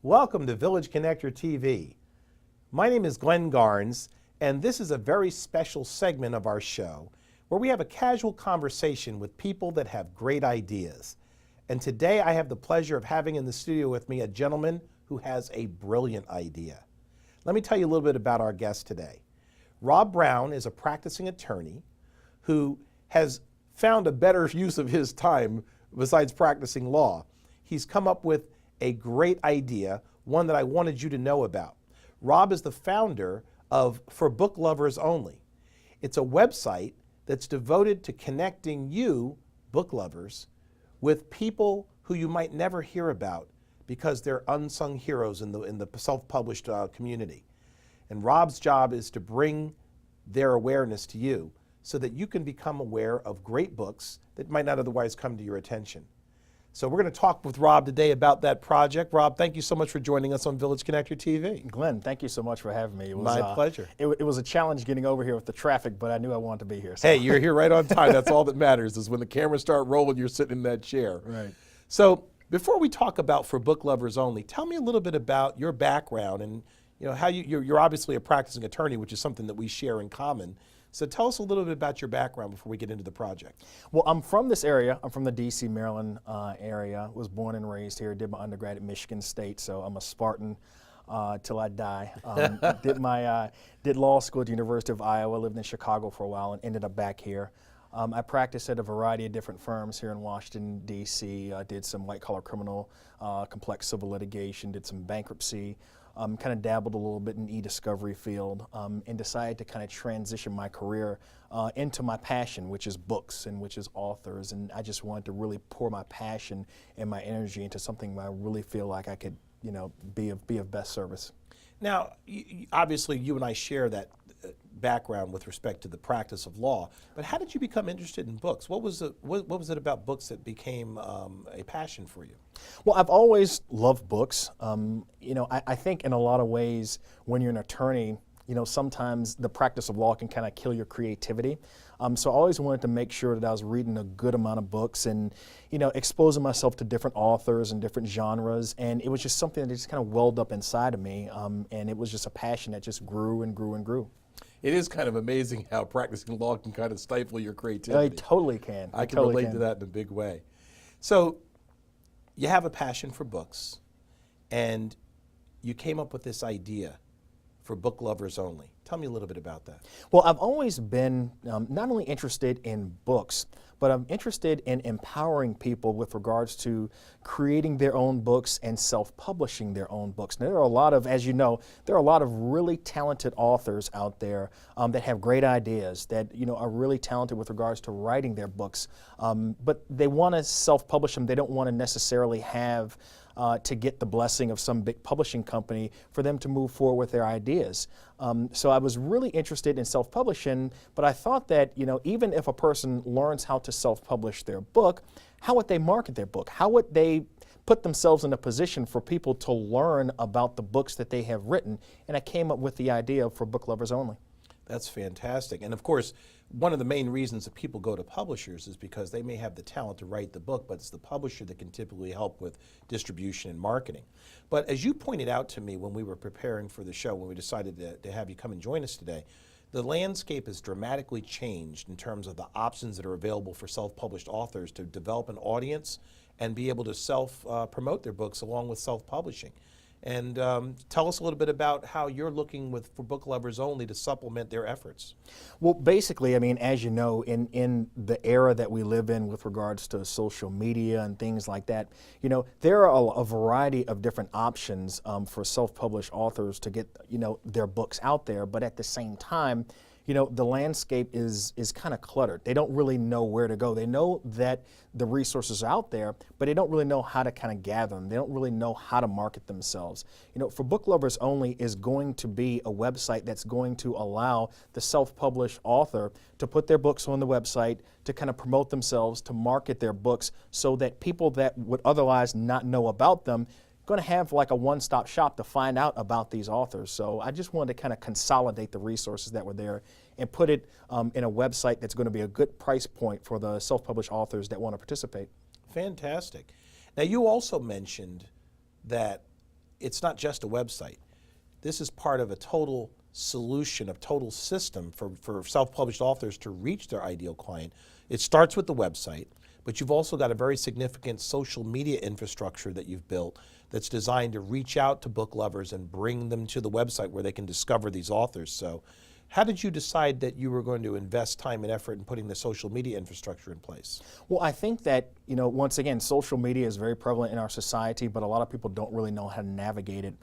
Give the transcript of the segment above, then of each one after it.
Welcome to Village Connector TV. My name is Glenn Garnes, and this is a very special segment of our show where we have a casual conversation with people that have great ideas. And today I have the pleasure of having in the studio with me a gentleman who has a brilliant idea. Let me tell you a little bit about our guest today. Rob Brown is a practicing attorney who has found a better use of his time besides practicing law. He's come up with a great idea, one that I wanted you to know about. Rob is the founder of For Book Lovers Only. It's a website that's devoted to connecting you, book lovers, with people who you might never hear about because they're unsung heroes in the self-published community. And Rob's job is to bring their awareness to you so that you can become aware of great books that might not otherwise come to your attention. So we're going to talk with Rob today about that project. Rob, thank you so much for joining us on Village Connector TV. Glenn, thank you so much for having me. It was, My pleasure. It was a challenge getting over here with the traffic, but I knew I wanted to be here. So. Hey, you're here right on time. That's all that matters is when the cameras start rolling, you're sitting in that chair. Right. So before we talk about For Book Lovers Only, tell me a little bit about your background and how you're obviously a practicing attorney, which is something that we share in common. So tell us a little bit about your background before we get into the project. Well, I'm from this area. I'm from the D.C., Maryland area. Was born and raised here. Did my undergrad at Michigan State, so I'm a Spartan till I die. Did law school at the University of Iowa. Lived in Chicago for a while and ended up back here. I practiced at a variety of different firms here in Washington, D.C. Did some white-collar criminal, complex civil litigation. Did some bankruptcy. Kind of dabbled a little bit in e-discovery field and decided to kind of transition my career into my passion, which is books and which is authors. And I just wanted to really pour my passion and my energy into something where I really feel like I could, be of best service. Now, obviously, you and I share that background with respect to the practice of law, but how did you become interested in books? What was it about books that became a passion for you? Well, I've always loved books. I think in a lot of ways when you're an attorney, sometimes the practice of law can kind of kill your creativity. So I always wanted to make sure that I was reading a good amount of books and, exposing myself to different authors and different genres. And it was just something that just kind of welled up inside of me. And it was just a passion that just grew and grew and grew. It is kind of amazing how practicing law can kind of stifle your creativity. It totally can. I can relate to that in a big way. So you have a passion for books, and you came up with this idea for Book Lovers Only. Tell me a little bit about that. Well, I've always been not only interested in books, but I'm interested in empowering people with regards to creating their own books and self-publishing their own books. Now, there are a lot of, as you know, there are a lot of really talented authors out there that have great ideas, that are really talented with regards to writing their books, but they want to self-publish them. They don't want to necessarily have to get the blessing of some big publishing company for them to move forward with their ideas. So I was really interested in self-publishing, but I thought that even if a person learns how to self-publish their book, how would they market their book? How would they put themselves in a position for people to learn about the books that they have written? And I came up with the idea For Book Lovers Only. That's fantastic. And of course, one of the main reasons that people go to publishers is because they may have the talent to write the book, but it's the publisher that can typically help with distribution and marketing. But as you pointed out to me when we were preparing for the show, when we decided to have you come and join us today, the landscape has dramatically changed in terms of the options that are available for self-published authors to develop an audience and be able to self-promote their books along with self-publishing. And tell us a little bit about how you're looking For Book Lovers Only to supplement their efforts. Well, basically, I mean, as you know, in the era that we live in with regards to social media and things like that, there are a variety of different options for self-published authors to get, their books out there. But at the same time, the landscape is kind of cluttered. They don't really know where to go. They know that the resources are out there, but they don't really know how to kind of gather them. They don't really know how to market themselves. For Book Lovers Only is going to be a website that's going to allow the self-published author to put their books on the website, to kind of promote themselves, to market their books so that people that would otherwise not know about them going to have like a one-stop shop to find out about these authors. So I just wanted to kind of consolidate the resources that were there and put it in a website that's going to be a good price point for the self-published authors that want to participate. Fantastic. Now you also mentioned that it's not just a website. This is part of a total solution, a total system for self-published authors to reach their ideal client. It starts with the website, but you've also got a very significant social media infrastructure that you've built that's designed to reach out to book lovers and bring them to the website where they can discover these authors. So how did you decide that you were going to invest time and effort in putting the social media infrastructure in place? Well, I think that, once again, social media is very prevalent in our society, but a lot of people don't really know how to navigate it.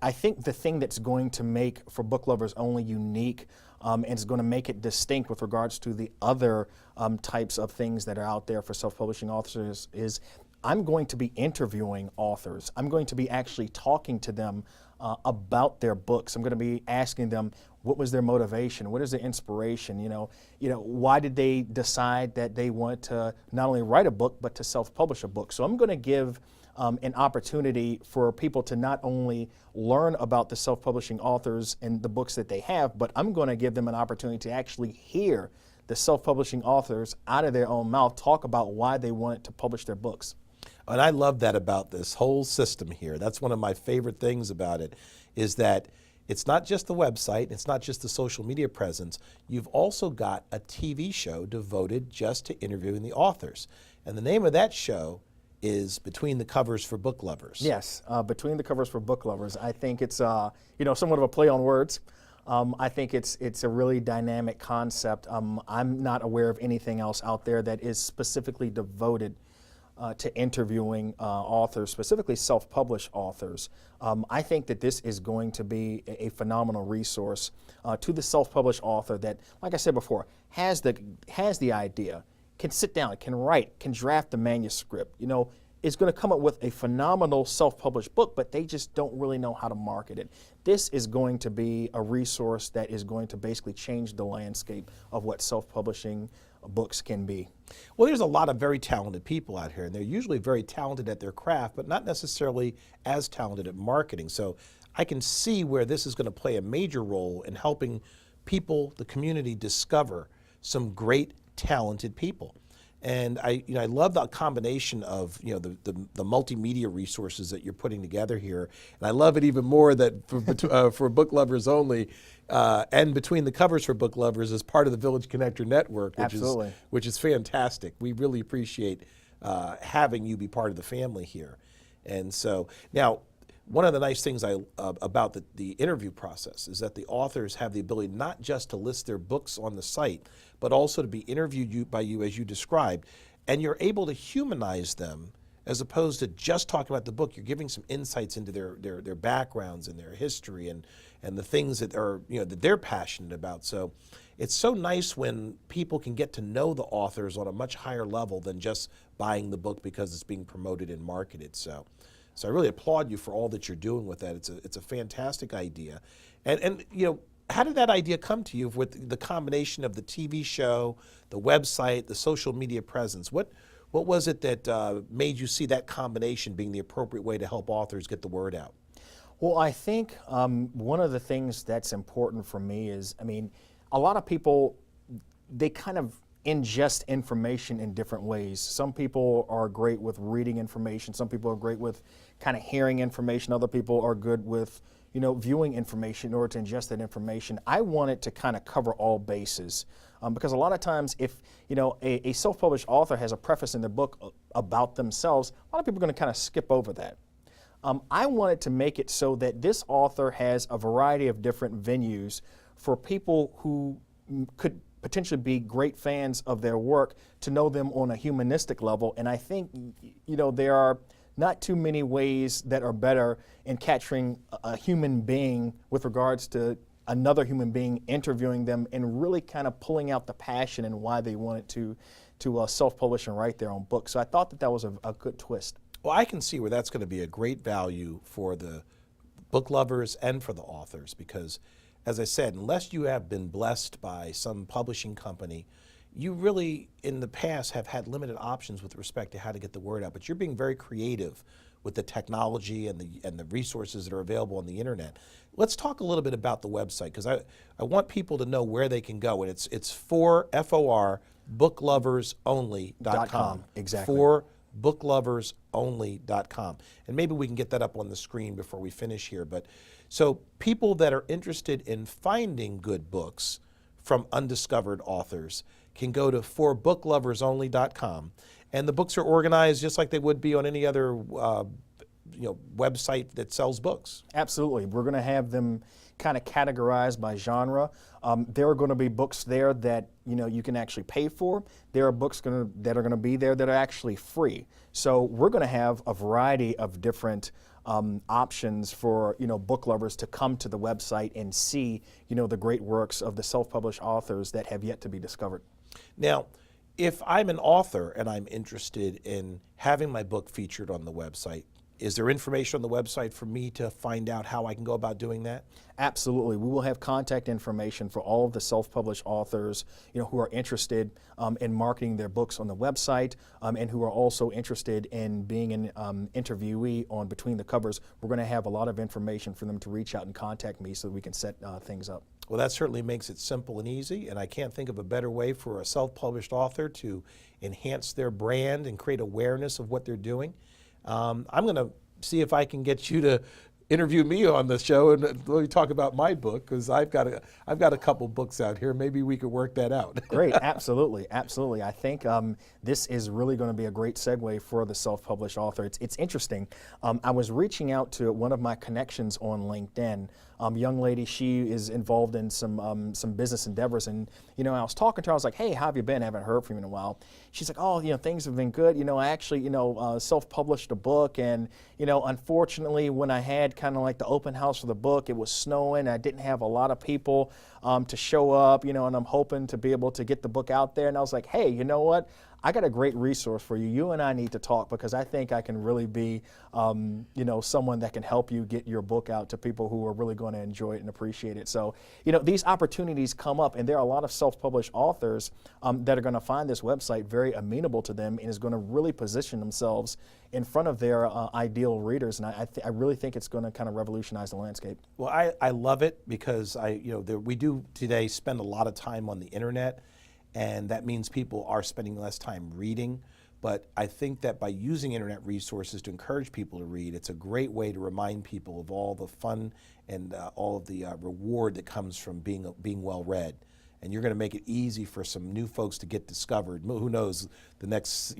I think the thing that's going to make For Book Lovers Only unique and is going to make it distinct with regards to the other types of things that are out there for self-publishing authors is I'm going to be interviewing authors. I'm going to be actually talking to them about their books. I'm going to be asking them what was their motivation, what is their inspiration, why did they decide that they want to not only write a book but to self-publish a book. So I'm going to give an opportunity for people to not only learn about the self-publishing authors and the books that they have, but I'm going to give them an opportunity to actually hear the self-publishing authors out of their own mouth talk about why they wanted to publish their books. And I love that about this whole system here. That's one of my favorite things about it, is that it's not just the website, it's not just the social media presence. You've also got a TV show devoted just to interviewing the authors. And the name of that show is Between the Covers for Book Lovers. Yes, Between the Covers for Book Lovers. I think it's somewhat of a play on words. I think it's a really dynamic concept. I'm not aware of anything else out there that is specifically devoted to interviewing authors, specifically self-published authors. I think that this is going to be a phenomenal resource to the self-published author that, like I said before, has the idea, can sit down, can write, can draft the manuscript, is going to come up with a phenomenal self-published book, but they just don't really know how to market it. This is going to be a resource that is going to basically change the landscape of what self-publishing books can be. Well, there's a lot of very talented people out here, and they're usually very talented at their craft, but not necessarily as talented at marketing. So I can see where this is going to play a major role in helping people, the community, discover some great talented people. And I love the combination of the multimedia resources that you're putting together here, and I love it even more that for Book Lovers Only, and Between the Covers for Book Lovers is part of the Village Connector Network, which is fantastic. We really appreciate having you be part of the family here. And so now, one of the nice things about the interview process is that the authors have the ability not just to list their books on the site, but also to be interviewed by you as you described, and you're able to humanize them as opposed to just talking about the book. You're giving some insights into their backgrounds and their history and the things that are that they're passionate about. So it's so nice when people can get to know the authors on a much higher level than just buying the book because it's being promoted and marketed. So I really applaud you for all that you're doing with that. It's a fantastic idea. And how did that idea come to you with the combination of the TV show, the website, the social media presence? What was it that made you see that combination being the appropriate way to help authors get the word out? Well, I think one of the things that's important for me is, a lot of people, they kind of ingest information in different ways. Some people are great with reading information. Some people are great with kind of hearing information. Other people are good with, viewing information in order to ingest that information. I wanted to kind of cover all bases because a lot of times if, a self-published author has a preface in their book about themselves, a lot of people are going to kind of skip over that. I wanted to make it so that this author has a variety of different venues for people who could potentially be great fans of their work to know them on a humanistic level. And I think, there are not too many ways that are better in capturing a human being with regards to another human being, interviewing them and really kind of pulling out the passion and why they wanted to self-publish and write their own book. So I thought that was a good twist. Well, I can see where that's going to be a great value for the book lovers and for the authors because, as I said, unless you have been blessed by some publishing company, you really, in the past, have had limited options with respect to how to get the word out. But you're being very creative with the technology and the resources that are available on the internet. Let's talk a little bit about the website because I want people to know where they can go. And it's for FOR bookloversonly.com. Exactly. For bookloversonly.com. And maybe we can get that up on the screen before we finish here. But so people that are interested in finding good books from undiscovered authors can go to forbookloversonly.com. And the books are organized just like they would be on any other website that sells books. Absolutely. We're going to have them kind of categorized by genre. There are going to be books there that you can actually pay for. There are books that are going to be there that are actually free. So we're going to have a variety of different options for book lovers to come to the website and see the great works of the self-published authors that have yet to be discovered. Now, if I'm an author and I'm interested in having my book featured on the website, is there information on the website for me to find out how I can go about doing that? Absolutely. We will have contact information for all of the self-published authors who are interested in marketing their books on the website and who are also interested in being an interviewee on Between the Covers. We're going to have a lot of information for them to reach out and contact me so that we can set things up. Well, that certainly makes it simple and easy, and I can't think of a better way for a self-published author to enhance their brand and create awareness of what they're doing. I'm going to see if I can get you to interview me on the show and let me talk about my book, because I've got a couple books out here. Maybe we could work that out. Great, absolutely, absolutely. I think this is really going to be a great segue for the self-published author. It's interesting. I was reaching out to one of my connections on LinkedIn. Young lady, she is involved in some business endeavors, and I was talking to her. I was like, "Hey, how have you been? I haven't heard from you in a while." She's like, "Oh, things have been good. I actually, self-published a book, and unfortunately, when I had kind of like the open house for the book, it was snowing. I didn't have a lot of people to show up, and I'm hoping to be able to get the book out there." And I was like, "Hey, you know what? I got a great resource for you. You and I need to talk, because I think I can really be, someone that can help you get your book out to people who are really going to enjoy it and appreciate it." So, these opportunities come up, and there are a lot of self-published authors that are going to find this website very amenable to them and is going to really position themselves in front of their ideal readers. And I really think it's going to kind of revolutionize the landscape. Well, I love it, because we do today spend a lot of time on the internet. And that means people are spending less time reading. But I think that by using internet resources to encourage people to read, it's a great way to remind people of all the fun and all of the reward that comes from being well read. And you're going to make it easy for some new folks to get discovered. Who knows, the next,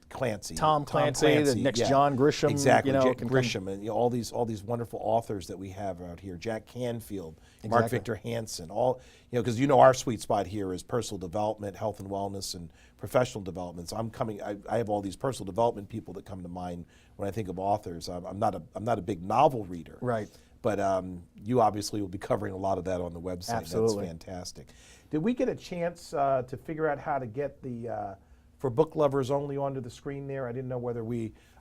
Clancy? Tom Clancy, the next John Grisham. Exactly, Grisham, and all these wonderful authors that we have out here. Jack Canfield, Exactly. Mark Victor Hansen, all because our sweet spot here is personal development, health and wellness, and professional development. So I have all these personal development people that come to mind when I think of authors. I'm not a big novel reader, Right. But you obviously will be covering a lot of that on the website. Absolutely. That's fantastic. Did we get a chance to figure out how to get the For Book Lovers Only onto the screen there? I didn't know whether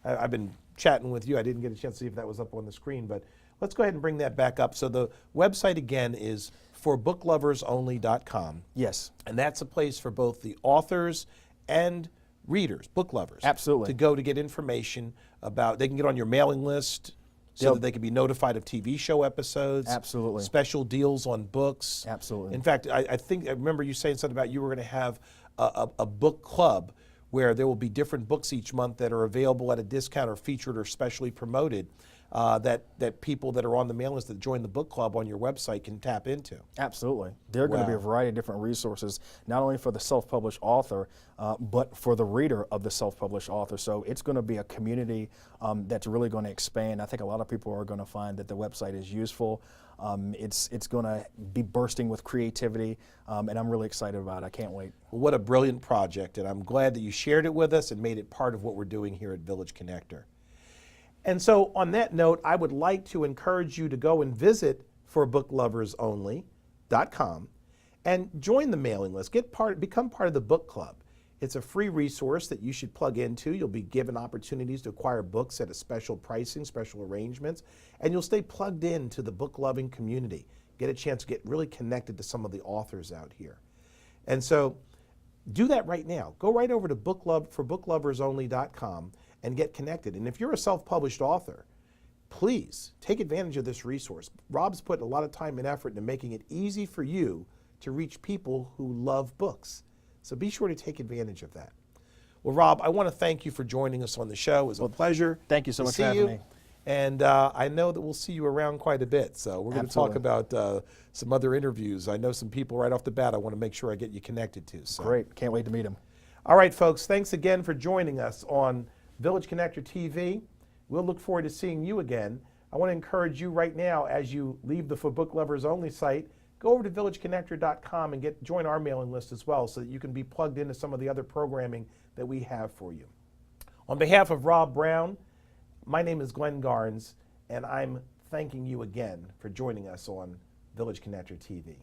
I've been chatting with you. I didn't get a chance to see if that was up on the screen, but let's go ahead and bring that back up. So the website again is forbookloversonly.com. Yes. And that's a place for both the authors and readers, book lovers. Absolutely. To go to get information about, they can get on your mailing list so that they can be notified of TV show episodes. Absolutely. Special deals on books. Absolutely. In fact, I remember you saying something about you were going to have a book club where there will be different books each month that are available at a discount or featured or specially promoted that people that are on the mailing list that join the book club on your website can tap into. Absolutely. There are going to be a variety of different resources, not only for the self-published author, but for the reader of the self-published author. So it's going to be a community that's really going to expand. I think a lot of people are going to find that the website is useful. It's going to be bursting with creativity, and I'm really excited about it. I can't wait. Well, what a brilliant project, and I'm glad that you shared it with us and made it part of what we're doing here at Village Connector. And so on that note, I would like to encourage you to go and visit forbookloversonly.com and join the mailing list. Become part of the book club. It's a free resource that you should plug into. You'll be given opportunities to acquire books at a special pricing, special arrangements, and you'll stay plugged in to the book-loving community. Get a chance to get really connected to some of the authors out here. And so do that right now. Go right over to forbookloversonly.com and get connected. And if you're a self-published author, please take advantage of this resource. Rob's put a lot of time and effort into making it easy for you to reach people who love books. So be sure to take advantage of that. Well, Well, Rob, I want to thank you for joining us on the show. It was a pleasure. thank you so to much see for having you. me. And I know that we'll see you around quite a bit. So we're going to talk Absolutely. about some other interviews. I know some people right off the bat I want to make sure I get you connected to. So. Great. Can't wait to meet him. All right, folks, thanks again for joining us on Village Connector TV. We'll look forward to seeing you again. I want to encourage you right now, as you leave the For Book Lovers Only site, go over to villageconnector.com and join our mailing list as well so that you can be plugged into some of the other programming that we have for you. On behalf of Rob Brown, my name is Glenn Garnes, and I'm thanking you again for joining us on Village Connector TV.